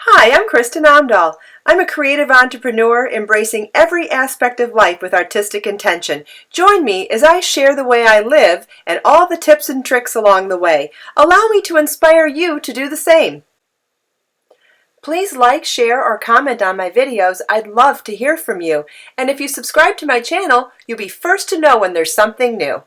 Hi, I'm Kristin Omdahl. I'm a creative entrepreneur embracing every aspect of life with artistic intention. Join me as I share the way I live and all the tips and tricks along the way. Allow me to inspire you to do the same. Please like, share, or comment on my videos. I'd love to hear from you. And if you subscribe to my channel, you'll be first to know when there's something new.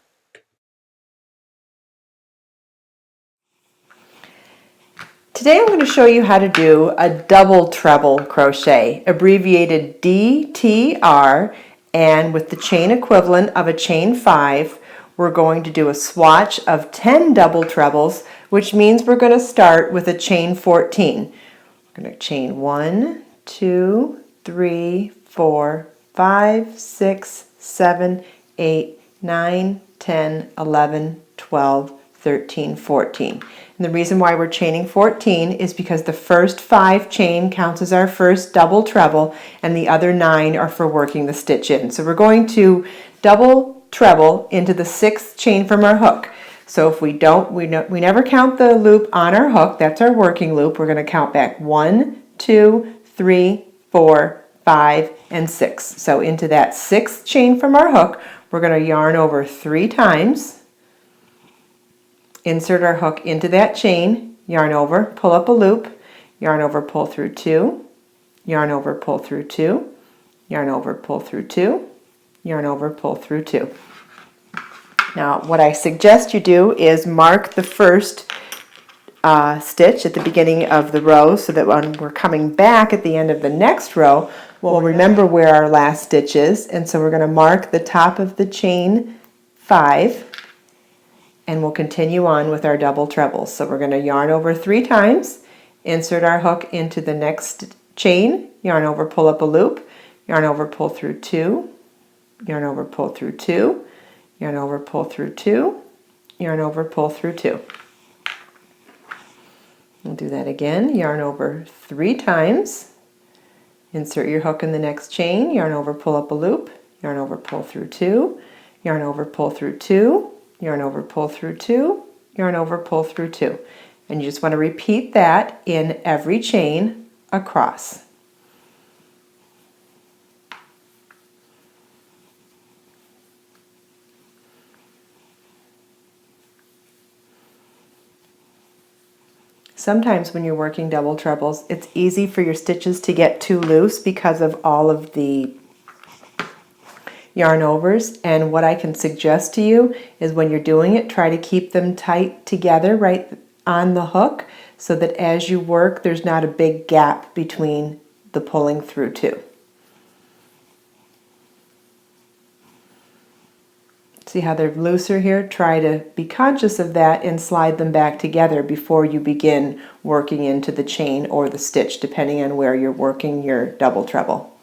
Today I'm going to show you how to do a double treble crochet, abbreviated DTR, and with the chain equivalent of a chain 5, we're going to do a swatch of 10 double trebles, which means we're going to start with a chain 14. We're going to chain 1, 2, 3, 4, 5, 6, 7, 8, 9, 10, 11, 12, 13, 14. And the reason why we're chaining 14 is because the first 5 chain counts as our first double treble and the other 9 are for working the stitch in. So we're going to double treble into the 6th chain from our hook. So if we don't, we never count the loop on our hook. That's our working loop. We're going to count back 1, 2, 3, 4, 5, and 6. So into that 6th chain from our hook, we're going to yarn over 3 times. Insert our hook into that chain, yarn over, pull up a loop, yarn over, pull through 2, yarn over, pull through 2, yarn over, pull through 2, yarn over, pull through 2. Now what I suggest you do is mark the first stitch at the beginning of the row so that when we're coming back at the end of the next row, we'll remember where our last stitch is. And so we're going to mark the top of the chain 5. And we'll continue on with our double trebles. So we're going to yarn over 3 times, insert our hook into the next chain, yarn over, pull up a loop, yarn over, pull through 2, yarn over, pull through 2, yarn over, pull through 2, yarn over, pull through 2. We'll do that again, yarn over 3 times, insert your hook in the next chain, yarn over, pull up a loop, yarn over, pull through 2, yarn over, pull through 2, yarn over, pull through 2, yarn over, pull through 2. And you just want to repeat that in every chain across. Sometimes when you're working double trebles, it's easy for your stitches to get too loose because of all of the yarn overs, and what I can suggest to you is when you're doing it, try to keep them tight together right on the hook so that as you work there's not a big gap between the pulling through two. See how they're looser here? Try to be conscious of that and slide them back together before you begin working into the chain or the stitch, depending on where you're working your double treble.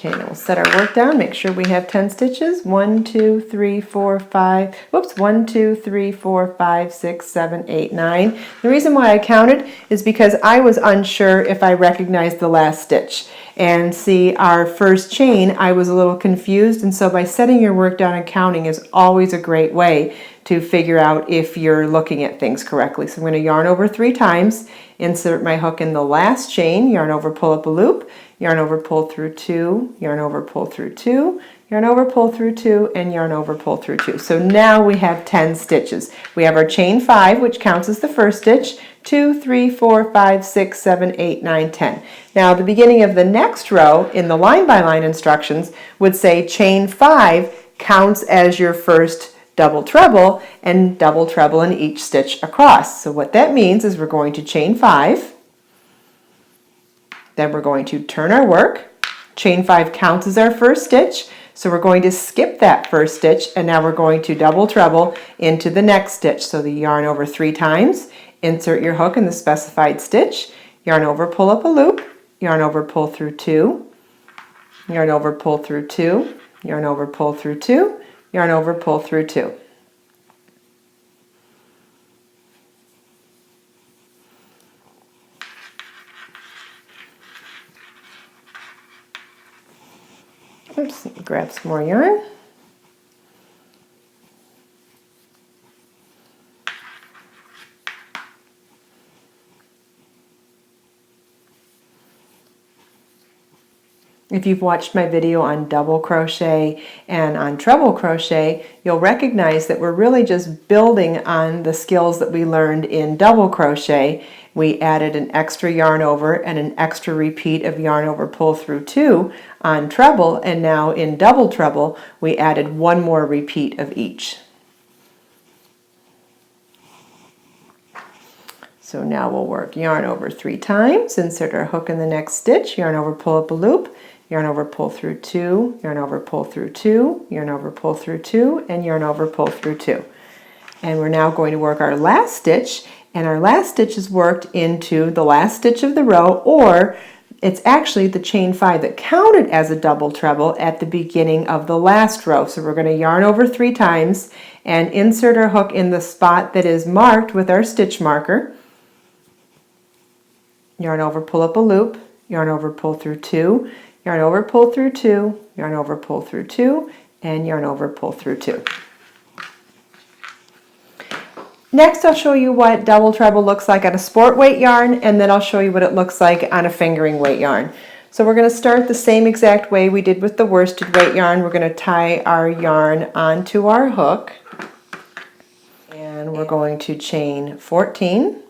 Okay, now we'll set our work down, make sure we have 10 stitches. 1, 2, 3, 4, 5, whoops, 1, 2, 3, 4, 5, 6, 7, 8, 9. The reason why I counted is because I was unsure if I recognized the last stitch. And see, our first chain, I was a little confused, and so by setting your work down and counting is always a great way to figure out if you're looking at things correctly. So I'm going to yarn over 3 times, insert my hook in the last chain, yarn over, pull up a loop, yarn over, pull through 2, yarn over, pull through 2, yarn over, pull through 2, and yarn over, pull through 2. So now we have 10 stitches. We have our chain 5, which counts as the first stitch, 2, 3, 4, 5, 6, 7, 8, 9, 10. Now the beginning of the next row in the line by line instructions would say chain 5 counts as your first double treble and double treble in each stitch across. So what that means is we're going to chain 5, then we're going to turn our work. Chain 5 counts as our first stitch, so we're going to skip that first stitch, and now we're going to double treble into the next stitch. So the yarn over 3 times, insert your hook in the specified stitch, yarn over, pull up a loop, yarn over, pull through 2, yarn over, pull through 2, yarn over, pull through 2, yarn over, pull through 2. Oops, grab some more yarn. If you've watched my video on double crochet and on treble crochet, you'll recognize that we're really just building on the skills that we learned in double crochet. We added an extra yarn over and an extra repeat of yarn over pull through 2 on treble, and now in double treble we added one more repeat of each. So now we'll work yarn over 3 times, insert our hook in the next stitch, yarn over, pull up a loop, yarn over, pull through 2, yarn over, pull through 2, yarn over, pull through 2, and yarn over, pull through 2. And we're now going to work our last stitch, and our last stitch is worked into the last stitch of the row, or it's actually the chain 5 that counted as a double treble at the beginning of the last row. So we're going to yarn over 3 times and insert our hook in the spot that is marked with our stitch marker. Yarn over, pull up a loop, yarn over, pull through 2, yarn over, pull through 2, yarn over, pull through 2, and yarn over, pull through 2. Next, I'll show you what double treble looks like on a sport weight yarn, and then I'll show you what it looks like on a fingering weight yarn. So we're going to start the same exact way we did with the worsted weight yarn. We're going to tie our yarn onto our hook, and we're going to chain 14.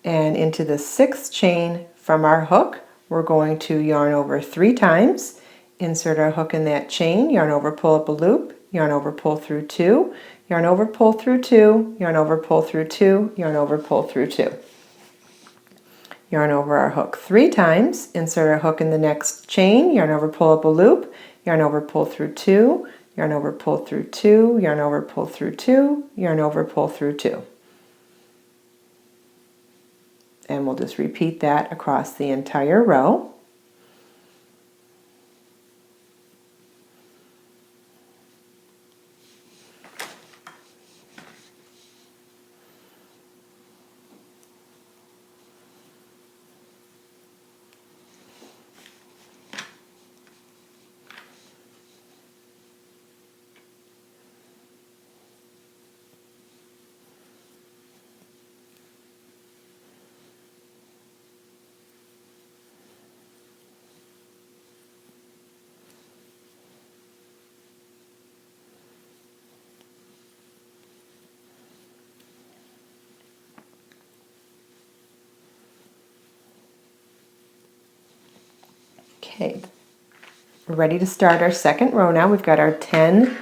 And into the 6th chain from our hook, we're going to yarn over 3 times, insert our hook in that chain, yarn over, pull up a loop, yarn over, pull through 2, yarn over, pull through 2, yarn over, pull through 2, yarn over, pull through 2. Yarn over our hook 3 times, insert our hook in the next chain, yarn over, pull up a loop, yarn over, pull through 2, yarn over, pull through 2, yarn over, pull through 2, yarn over, pull through 2. And we'll just repeat that across the entire row. Okay, we're ready to start our second row now. We've got our 10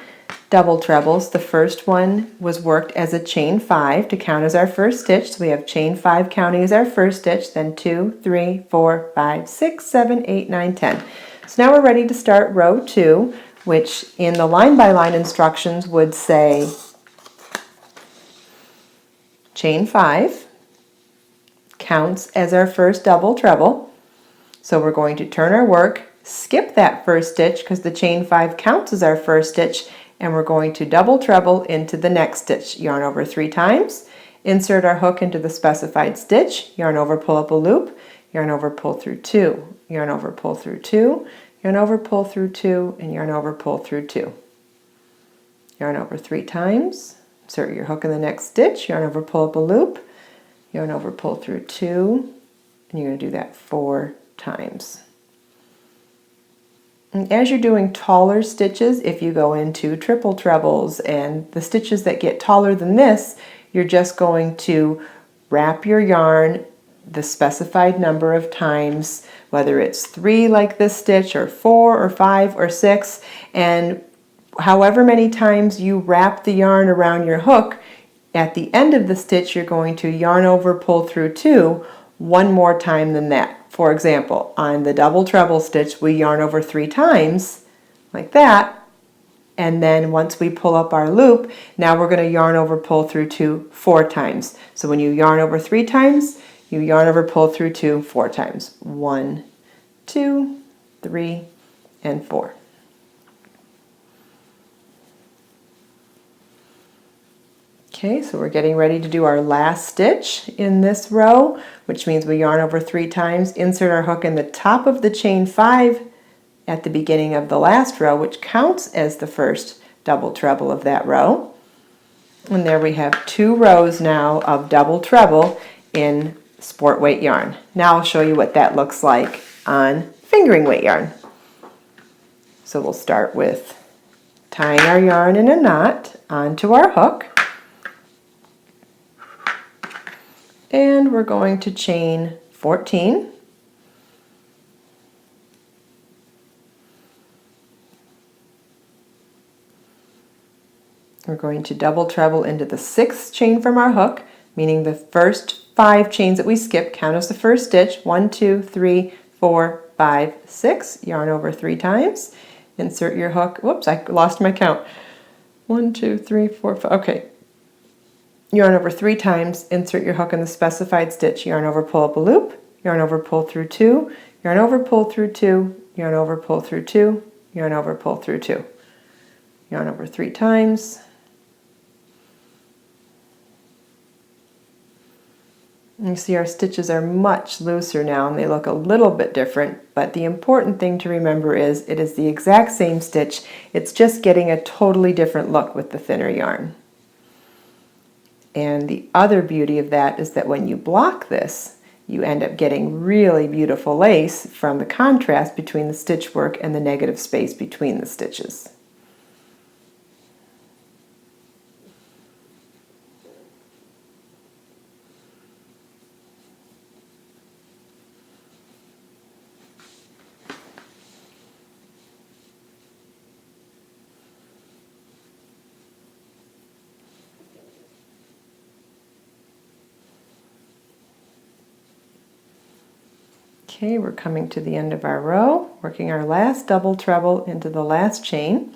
double trebles. The first one was worked as a chain 5 to count as our first stitch. So we have chain 5 counting as our first stitch, then 2, 3, 4, 5, 6, 7, 8, 9, 10. So now we're ready to start row 2, which in the line by line instructions would say chain 5 counts as our first double treble. So we're going to turn our work, skip that first stitch because the chain 5 counts as our first stitch, and we're going to double treble into the next stitch. Yarn over 3 times, insert our hook into the specified stitch, yarn over, pull up a loop, yarn over, pull through 2, yarn over, pull through 2, yarn over, pull through 2, and yarn over, pull through 2. Yarn over 3 times, insert your hook in the next stitch, yarn over, pull up a loop, yarn over, pull through 2, and you're going to do that 4 times. And as you're doing taller stitches, if you go into triple trebles and the stitches that get taller than this, you're just going to wrap your yarn the specified number of times, whether it's 3 like this stitch, or 4 or 5 or 6, and however many times you wrap the yarn around your hook, at the end of the stitch you're going to yarn over, pull through 2 one more time than that. For example, on the double treble stitch we yarn over 3 times like that, and then once we pull up our loop, now we're going to yarn over, pull through 2 4 times. So when you yarn over 3 times, you yarn over, pull through 2 4 times. 1, 2, 3, and 4. Okay, so we're getting ready to do our last stitch in this row, which means we yarn over 3 times, insert our hook in the top of the chain 5 at the beginning of the last row, which counts as the first double treble of that row. And there we have 2 rows now of double treble in sport weight yarn. Now I'll show you what that looks like on fingering weight yarn. So we'll start with tying our yarn in a knot onto our hook. And we're going to chain 14. We're going to double treble into the 6th chain from our hook, meaning the first 5 chains that we skip count as the first stitch. 1, 2, 3, 4, 5, 6. Yarn over 3 times. Insert your hook. Whoops, I lost my count. 1, 2, 3, 4, 5. Okay. Yarn over 3 times. Insert your hook in the specified stitch. Yarn over, pull up a loop. Yarn over, pull through 2. Yarn over, pull through 2. Yarn over, pull through 2. Yarn over, pull through 2. Yarn over 3 times. You see our stitches are much looser now and they look a little bit different, but the important thing to remember is it is the exact same stitch, it's just getting a totally different look with the thinner yarn. And the other beauty of that is that when you block this, you end up getting really beautiful lace from the contrast between the stitch work and the negative space between the stitches. Okay, we're coming to the end of our row, working our last double treble into the last chain.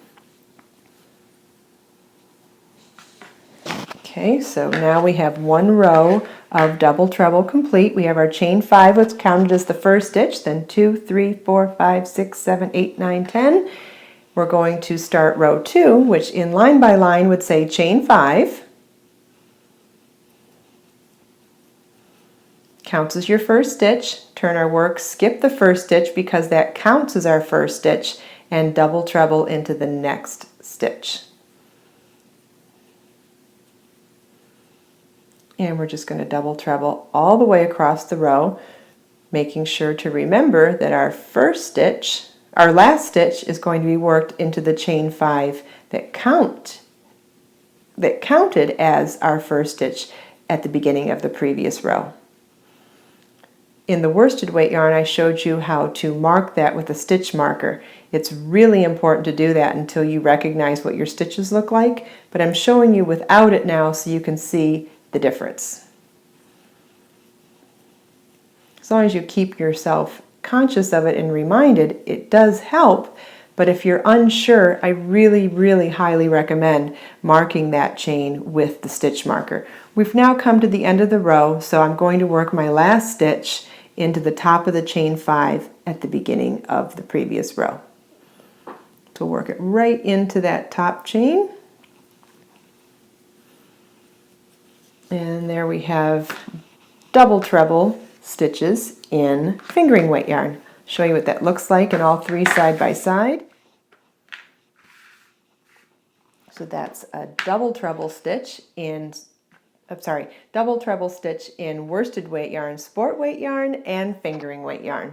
Okay, so now we have 1 row of double treble complete. We have our chain 5, what's counted as the first stitch, then 2, 3, 4, 5, 6, 7, 8, 9, 10. We're going to start row 2, which in line by line would say chain 5. Counts as your first stitch. Turn our work, skip the first stitch because that counts as our first stitch, and double treble into the next stitch. And we're just going to double treble all the way across the row, making sure to remember that our first stitch, our last stitch, is going to be worked into the chain 5 that counted as our first stitch at the beginning of the previous row. In the worsted weight yarn, I showed you how to mark that with a stitch marker. It's really important to do that until you recognize what your stitches look like, but I'm showing you without it now so you can see the difference. As long as you keep yourself conscious of it and reminded, it does help, but if you're unsure, I really, really highly recommend marking that chain with the stitch marker. We've now come to the end of the row, so I'm going to work my last stitch into the top of the chain 5 at the beginning of the previous row. So work it right into that top chain. And there we have double treble stitches in fingering weight yarn. I'll show you what that looks like in all 3 side by side. So that's a double treble stitch in double treble stitch in worsted weight yarn, sport weight yarn, and fingering weight yarn.